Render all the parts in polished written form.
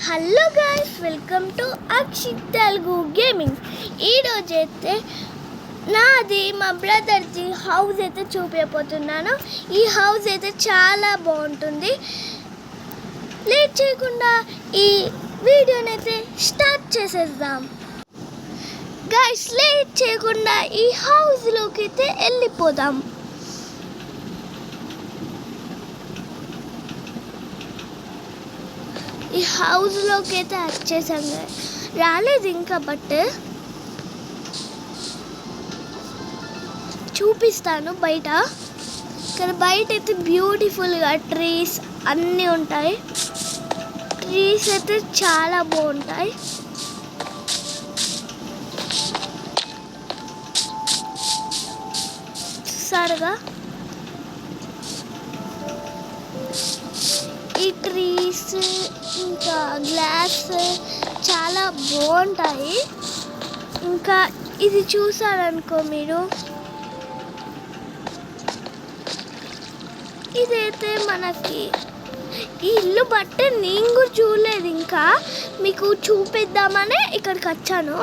Hello guys, welcome to Akshit Telugu gaming. ఈరోజైతే నాది మా బ్రదర్ది హౌస్ అయితే చూపించబోతున్నాను. ఈ హౌస్ అయితే చాలా బాగుంటుంది. లేట్ చేయకుండా ఈ వీడియోని అయితే స్టార్ట్ చేసేద్దాం. గైస్, లేట్ చేయకుండా ఈ హౌస్లోకి అయితే వెళ్ళిపోదాం. ఈ హౌస్లోకి అయితే వచ్చేసాం. రాలేదు ఇంకా, బట్ చూపిస్తాను బయట. ఇక్కడ బయట అయితే బ్యూటిఫుల్గా ట్రీస్ అన్నీ ఉంటాయి. ట్రీస్ అయితే చాలా బాగుంటాయి. చూసారుగా, ఈ ట్రీస్ ఇంకా గ్లాస్ చాలా బాగుంటాయి. ఇంకా ఇది చూసారనుకో మీరు, ఇదైతే మనకి ఈ ఇల్లు బట్టే నేను కూడా చూడలేదు. ఇంకా మీకు చూపిద్దామనే ఇక్కడికి వచ్చేసాను.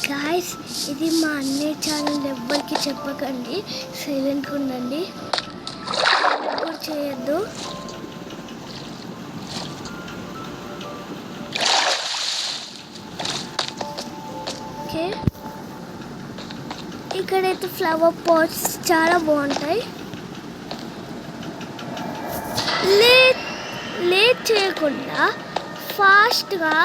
గాయ్స్, ఇది మా అన్నయ్య ఛానల్, ఎవ్వరికి చెప్పకండి, సైలెంట్గా ఉండండి, కూడా చేయొద్దు. ఓకే, ఇక్కడైతే ఫ్లవర్ పాట్స్ చాలా బాగుంటాయి. లేట్ చేయకుండా ఫాస్ట్గా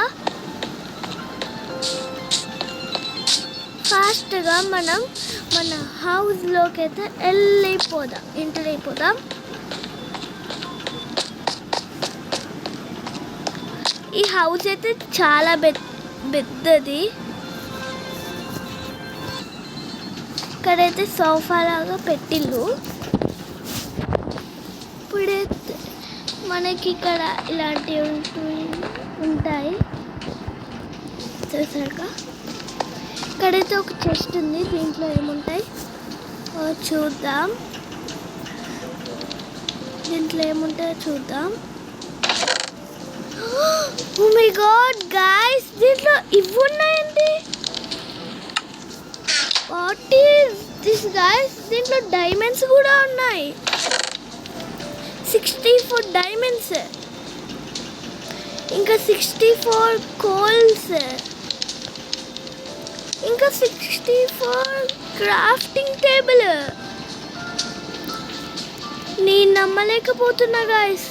మనం మన హౌస్లోకి అయితే ఎంటర్ అయిపోదాం. ఈ హౌస్ అయితే చాలా పెద్దది. ఇక్కడైతే సోఫా లాగా పెట్టిల్లు. ఇప్పుడైతే మనకి ఇక్కడ ఇలాంటివి ఉంటాయి. చూసారుగా, ఇక్కడైతే ఒక చెస్ట్ ఉంది. దీంట్లో ఏముంటాయి చూద్దాం. ఓ మై గాడ్ గైస్, దీంట్లో ఇవి ఉన్నాయండి. What is this guys? దీంట్లో డైమండ్స్ కూడా ఉన్నాయి. 64 డైమండ్స్, ఇంకా 64 కోల్స్, ఇంకా 64 క్రాఫ్టింగ్ టేబుల్. నేను నమ్మలేకపోతున్నా గాయస్.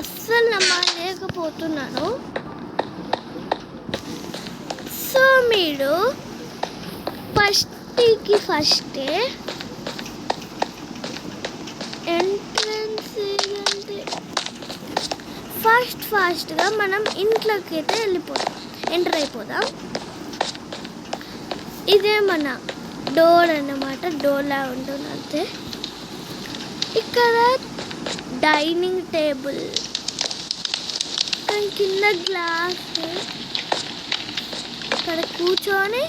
అస్సలు నమ్మలేకపోతున్నాను. సో మీరు ఫస్టే ఎంట్రన్స్ ఫాస్ట్గా మనం ఇంట్లోకి అయితే ఎంటర్ అయిపోదాం. ఇదే మన డోర్ అన్నమాట. డోర్లా ఉంటుంది అంతే. ఇక్కడ డైనింగ్ టేబుల్, కింద గ్లాస్, ఇక్కడ కూర్చొని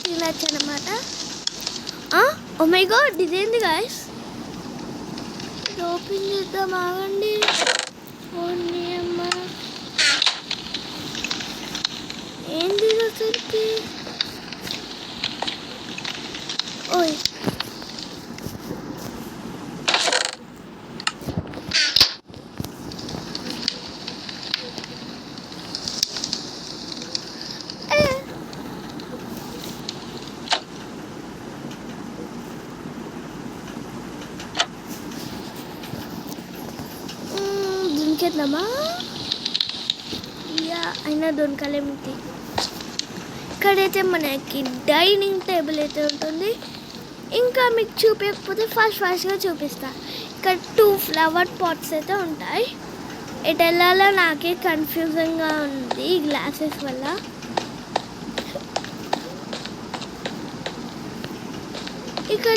తినచ్చు అన్నమాట. ఓ మై గాడ్, ఇదేంది గాయస్? ఇది ఓపెన్ చేద్దాం, ఆగండి. ఏంది అసలుకి? ఓయ్, దొరికేద్దామా? అయినా దొరకలేమిటి. ఇక్కడైతే మనకి డైనింగ్ టేబుల్ అయితే ఉంటుంది. ఇంకా మీకు చూపించకపోతే ఫాస్ట్గా చూపిస్తా. ఇక్కడ 2 ఫ్లవర్ పాట్స్ అయితే ఉంటాయి. ఎటు వెళ్ళాలో నాకే కన్ఫ్యూజన్గా ఉంది ఈ గ్లాసెస్ వల్ల. ఇక్కడ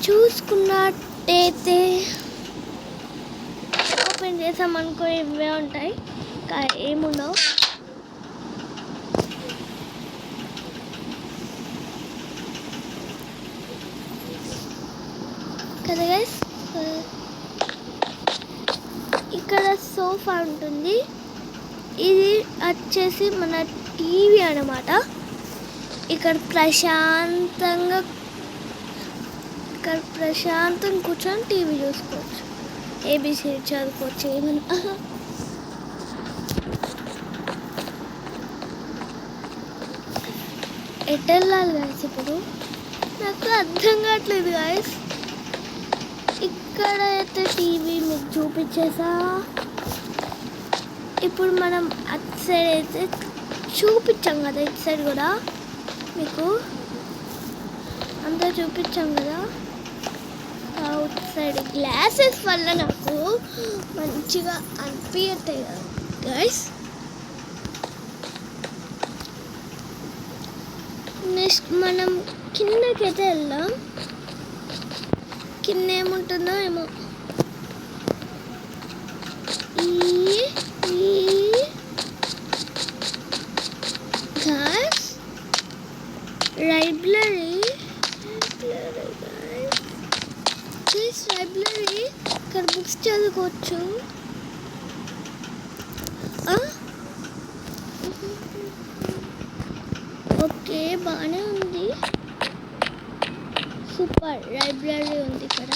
చూసుకున్నట్టయితే ఓపెన్ చేసామనుకో ఇవే ఉంటాయి, ఇంకా ఏముండవు. కదా గైస్, ఇక్కడ సోఫా ఉంటుంది. ఇది వచ్చేసి మన టీవీ అన్నమాట. ఇక్కడ ప్రశాంతంగా కూర్చొని టీవీ చూసుకోవచ్చు, ఏబీసీ చదువుకోవచ్చు, ఏమన్నా. ఎటు వెళ్ళాలి గాయస్ ఇప్పుడు నాకు అర్థం కావట్లేదు గాయస్. ఇక్కడ అయితే టీవీ మీకు చూపించేసా. ఇప్పుడు మనం అటు సైడ్ అయితే చూపించాం కదా, ఇటు సైడ్ కూడా మీకు అంతా చూపించాం కదా. అవుట్ సైడ్ గ్లాసెస్ వల్ల నాకు మంచిగా అనిపించట్లేదు కదా గైస్. నెక్స్ట్ మనం కిందకైతే వెళ్దాం. కింద ఏముంటుందో ఏమో. లైబ్రరీ ఇక్కడ బుక్స్ చదువుకోవచ్చు. ఓకే, బాగానే ఉంది. సూపర్ లైబ్రరీ ఉంది ఇక్కడ.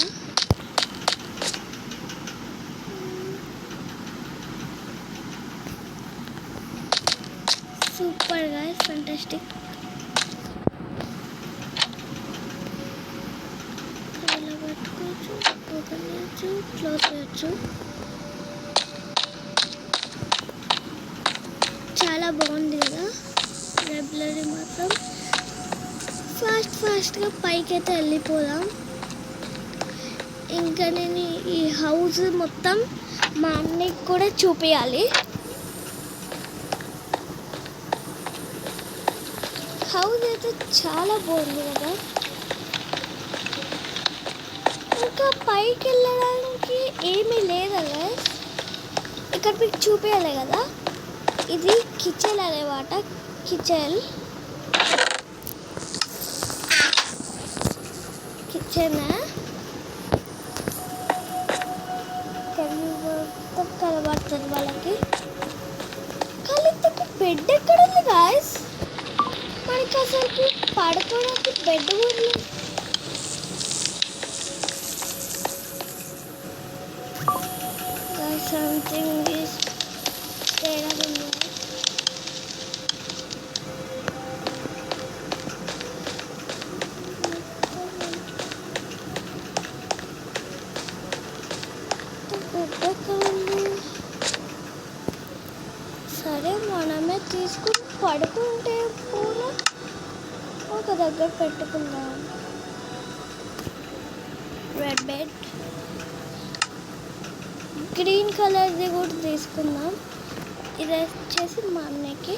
Super guys, fantastic. ఇలా పెట్టుకోవచ్చు, ఓపెన్ చేయొచ్చు, క్లోజ్ చేయొచ్చు. చాలా బాగుంది కదా లైబ్రరీ మాత్రం. ఫాస్ట్గా పైకి అయితే వెళ్ళిపోదాం. ఇంకా నేను ఈ హౌస్ మొత్తం మా అన్నయ్యకి కూడా చూపించాలి. హౌస్ అయితే చాలా బాగుంది కదా. ఇంకా పైకి వెళ్ళడానికి ఏమీ లేదు కదా. ఇక్కడ మీకు చూపించాలి కదా, ఇది కిచెన్ అనేమాట. కిచెన్ మొత్తం కనబడుతుంది వాళ్ళకి. కానీ బెడ్ ఎక్కడ ఉంది గాయస్? మనకి అసలు పడుకోవడానికి బెడ్ కూడా లేదు. సంథింగ్ ఈస్ తేడా ఉంది. సరే, మనమే తీసుకుని పడుకుంటే కూడా ఒక దగ్గర పెట్టుకుందాం. రెడ్ బెడ్, గ్రీన్ కలర్ది కూడా తీసుకుందాం. ఇది వచ్చేసి మా అన్నయ్యకి.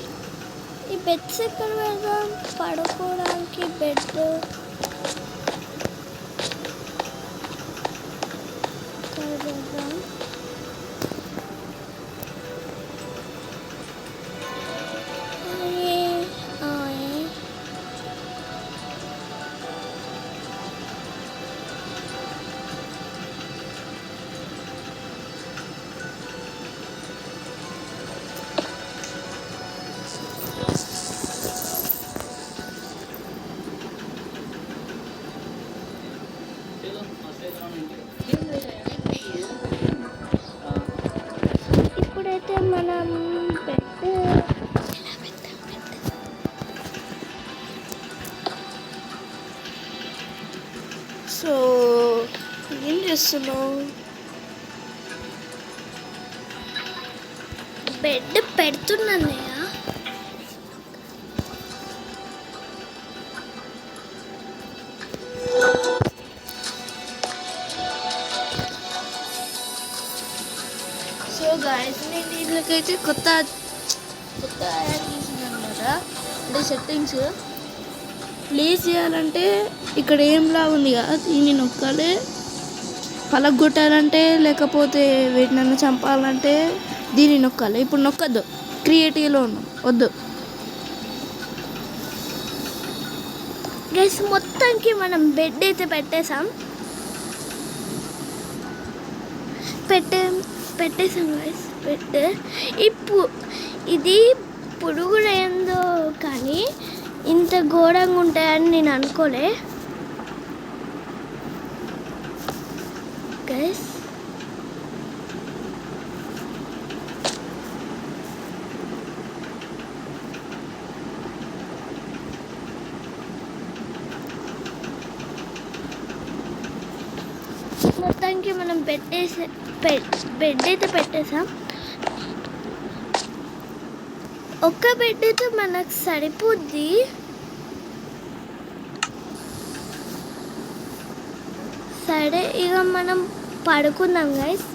ఈ బెడ్స్ ఎక్కడ పెడదాం? పడుకోవడానికి బెడ్ ఇక్కడ పెడదాం. ఇప్పుడైతే మనం బెడ్ సో ఏం చేస్తున్నావు? బెడ్ పెడుతున్నానయ్య. సో గాయస్, నేను దీనికైతే కొత్త యాడ్ చేసింది అనమాట. అంటే సెట్టింగ్స్ ప్లేస్ చేయాలంటే ఇక్కడ ఏంలా ఉంది కదా, దీన్ని నొక్కాలి. పలగొట్టాలంటే లేకపోతే వీటినన్నా చంపాలంటే దీన్ని నొక్కాలి. ఇప్పుడు నొక్కద్దు, క్రియేటివ్లో ఉన్నాం, వద్దు. గైస్ మొత్తానికి మనం బెడ్ అయితే పెట్టేసాం గైస్ బెడ్. ఇది పురుగులు ఏందో కానీ ఇంత ఘోరంగా ఉంటాయని నేను అనుకోలే గైస్. మొత్తానికి మనం బెడ్ అయితే పెట్టేసాం. ఒక్క బెడ్ అయితే మనకు సరిపోద్ది. సరే ఇక మనం పడుకుందాం గైస్,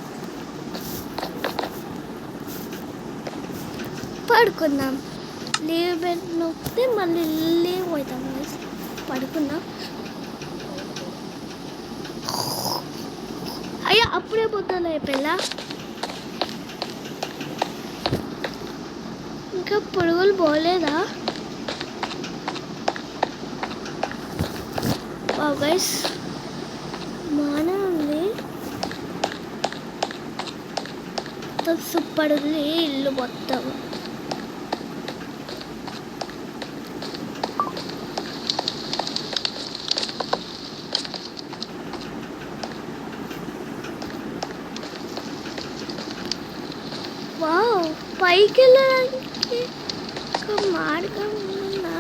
పడుకుందాం. లీవ్ బెడ్ నొక్కితే మళ్ళీ లీవ్ అవుతాం గైస్, పడుకుందాం. అయ్యా అప్పుడే పొద్దున అయిపోయిందా? ఇంకా పురుగులు పోలేదా? గైస్ బాగానే ఉంది, సూపర్ ఉంది ఇల్లు మొత్తం. వావ్, పైకి వెళ్ళడానికి ఒక మార్గం ఉందా?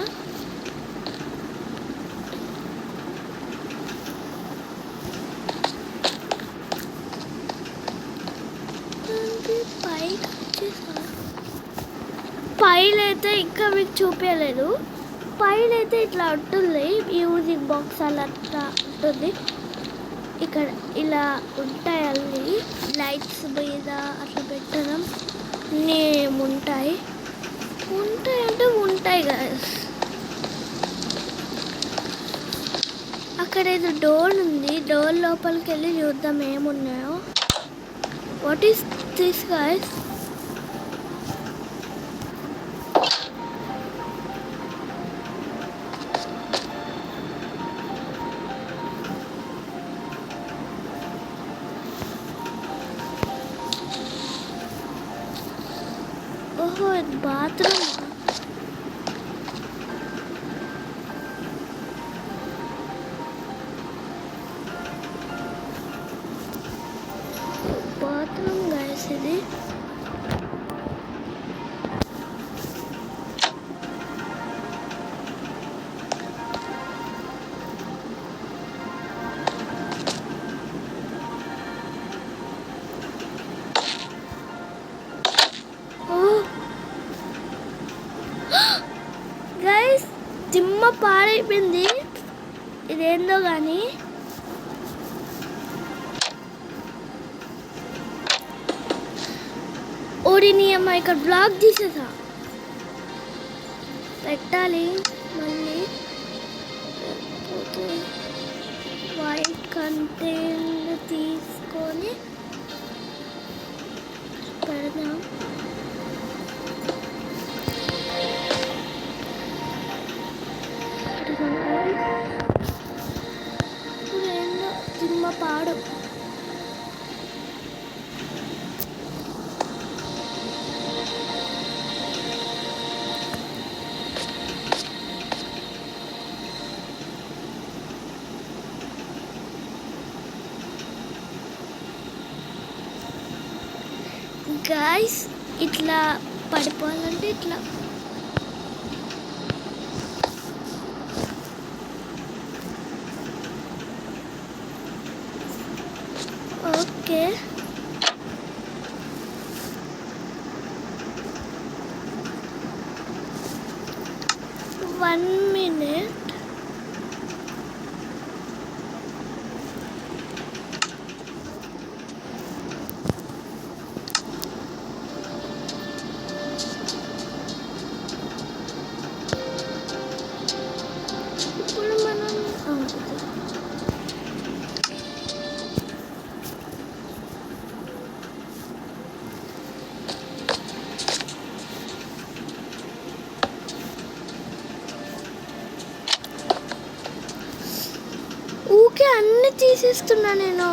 పైలైతే ఇంకా మీకు చూపించలేదు. పైలైతే ఇట్లా ఉంటుంది, మ్యూజిక్ బాక్స్ అలా అట్లా ఉంటుంది. ఇక్కడ ఇలా ఉంటాయి, అన్నీ లైట్స్ మీద అట్లా పెట్టడం ఏముంటాయి అంటే ఉంటాయి కదా. అక్కడ ఏదో డోర్ ఉంది, డోర్ లోపలికి వెళ్ళి చూద్దాం ఏమున్నాయో. What is this guys? ఓహో, బాత్రూమ్. బాత్రూమ్ గైస్ ఇది. గైస్ దిమ్మ పాడైపోయింది, ఇదేందో కానీ. ఓడిని అమ్మ ఇక్కడ బ్లాక్ తీసేసా, పెట్టాలి మళ్ళీ. వైట్ కంటైనర్ తీసుకొని పెడదాం. ఇప్పుడేందో దిమ్మ పాడు. గైస్ ఇట్లా పడిపోవాలంటే ఇట్లా ఓకే. 1 minute. ఊకే అన్నీ తీసేస్తున్నా నేను.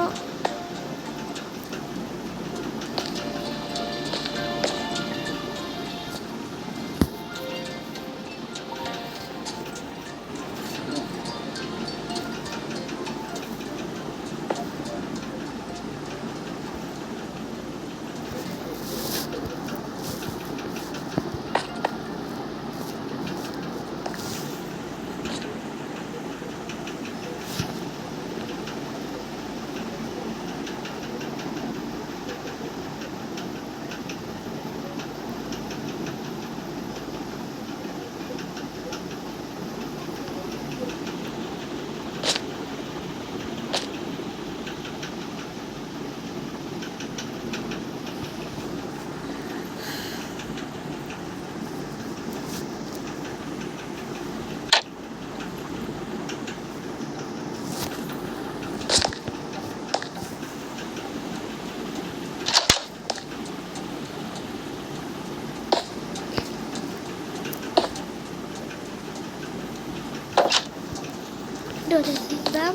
డోర్ వేసేద్దాం.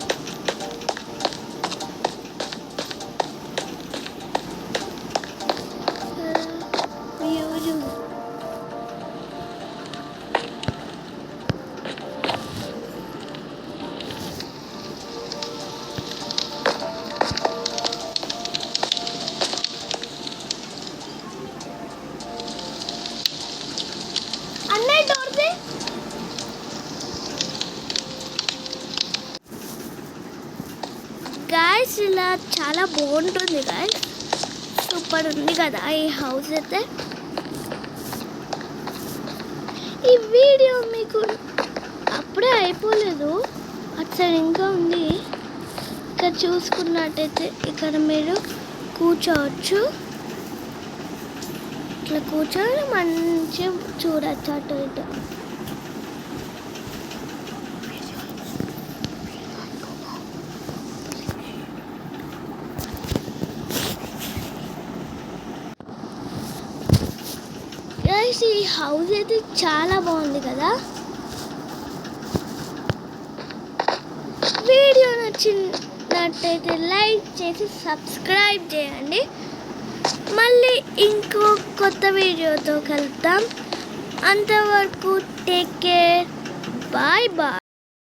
అన్నయ్య డోర్ది. గాయస్ ఇలా చాలా బాగుంటుంది గాయస్. సూపర్ ఉంది కదా ఈ హౌస్ అయితే. ఈ వీడియో మీకు అప్పుడే అయిపోలేదు, అటు సైడ్ ఇంకా ఉంది. ఇక్కడ చూసుకున్నట్టయితే ఇక్కడ మీరు కూర్చోవచ్చు. ఇట్లా కూర్చొని మంచిగా చూడచ్చు అటు ఇటు. గైస్ ఈ హౌస్ అయితే చాలా బాగుంది కదా. వీడియో నచ్చినట్టయితే లైక్ చేసి సబ్స్క్రైబ్ చేయండి. మళ్ళీ ఇంకో కొత్త వీడియోతో కలుద్దాం. అంతవరకు టేక్ కేర్, బాయ్ బాయ్.